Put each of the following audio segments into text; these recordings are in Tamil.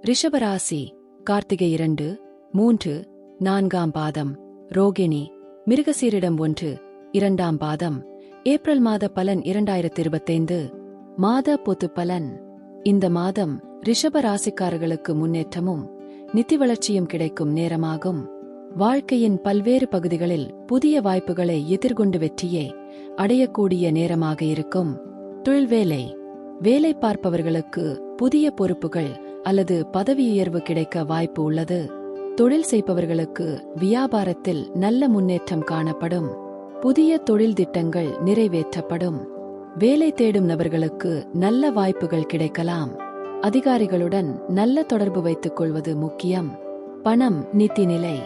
ரிஷபராசி கார்த்திகை 2, 3, 4ஆம் பாதம், ரோகிணி மிருகசீரிடம் 1, 2ஆம் பாதம். ஏப்ரல் மாத பலன் 2025 மாத பொது பலன். இந்த மாதம் ரிஷப ராசிக்காரர்களுக்கு முன்னேற்றமும் நிதி வளர்ச்சியும் கிடைக்கும் நேரமாகும். வாழ்க்கையின் பல்வேறு பகுதிகளில் புதிய வாய்ப்புகளை எதிர்கொண்டு வெற்றியை அடையக்கூடிய நேரமாக இருக்கும். தொழில்வேலை வேலை பார்ப்பவர்களுக்கு புதிய பொறுப்புகள் அல்லது பதவி உயர்வு கிடைக்க வாய்ப்பு உள்ளது. தொழில் செய்பவர்களுக்கு வியாபாரத்தில் நல்ல முன்னேற்றம் காணப்படும். புதிய தொழில் திட்டங்கள் நிறைவேற்றப்படும். வேலை தேடும் நபர்களுக்கு நல்ல வாய்ப்புகள் கிடைக்கலாம். அதிகாரிகளுடன் நல்ல தொடர்பு வைத்துக் கொள்வது முக்கியம். பணம் நிதி நிலை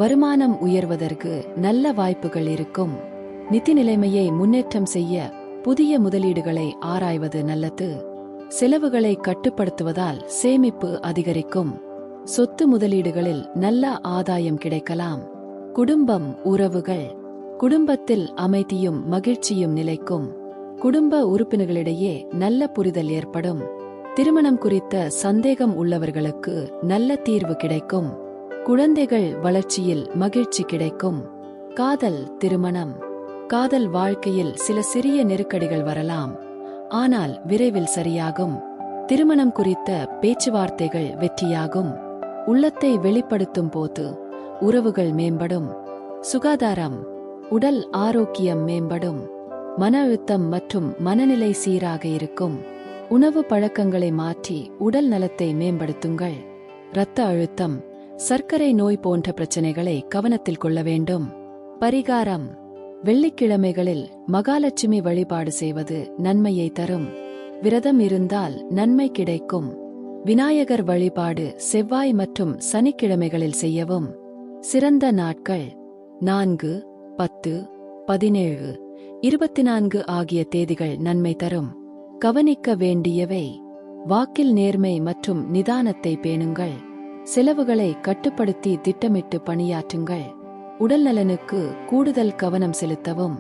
வருமானம் உயர்வதற்கு நல்ல வாய்ப்புகள் இருக்கும். நிதி நிலைமையை முன்னேற்றம் செய்ய புதிய முதலீடுகளை ஆராய்வது நல்லது. செலவுகளை கட்டுப்படுத்துவதால் சேமிப்பு அதிகரிக்கும். சொத்து முதலீடுகளில் நல்ல ஆதாயம் கிடைக்கலாம். குடும்பம் உறவுகள் குடும்பத்தில் அமைதியும் மகிழ்ச்சியும் நிலைக்கும். குடும்ப உறுப்பினர்களிடையே நல்ல புரிதல் ஏற்படும். திருமணம் குறித்த சந்தேகம் உள்ளவர்களுக்கு நல்ல தீர்வு கிடைக்கும். குழந்தைகள் வளர்ச்சியில் மகிழ்ச்சி கிடைக்கும். காதல் திருமணம் காதல் வாழ்க்கையில் சில சிறிய நெருக்கடிகள் வரலாம், ஆனால் விரைவில் சரியாகும். திருமணம் குறித்த பேச்சுவார்த்தைகள் வெற்றியாகும். உள்ளத்தை வெளிப்படுத்தும் போது உறவுகள் மேம்படும். சுகாதாரம் உடல் ஆரோக்கியம் மேம்படும். மன அழுத்தம் மற்றும் மனநிலை சீராக இருக்கும். உணவு பழக்கங்களை மாற்றி உடல் நலத்தை மேம்படுத்துங்கள். இரத்த அழுத்தம் சர்க்கரை நோய் போன்ற பிரச்சனைகளை கவனத்தில் கொள்ள வேண்டும். பரிகாரம் வெள்ளிக்கிழமைகளில் மகாலட்சுமி வழிபாடு செய்வது நன்மையை தரும். விரதம் இருந்தால் நன்மை கிடைக்கும். விநாயகர் வழிபாடு செவ்வாய் மற்றும் சனிக்கிழமைகளில் செய்யவும். சிறந்த நாட்கள் 4, 10, 17, 24 ஆகிய தேதிகள் நன்மை தரும். கவனிக்க வேண்டியவை: வாக்கில் நேர்மை மற்றும் நிதானத்தை பேணுங்கள். செலவுகளை கட்டுப்படுத்தி திட்டமிட்டு பணியாற்றுங்கள். உடல்நலனுக்கு கூடுதல் கவனம் செலுத்தவும்.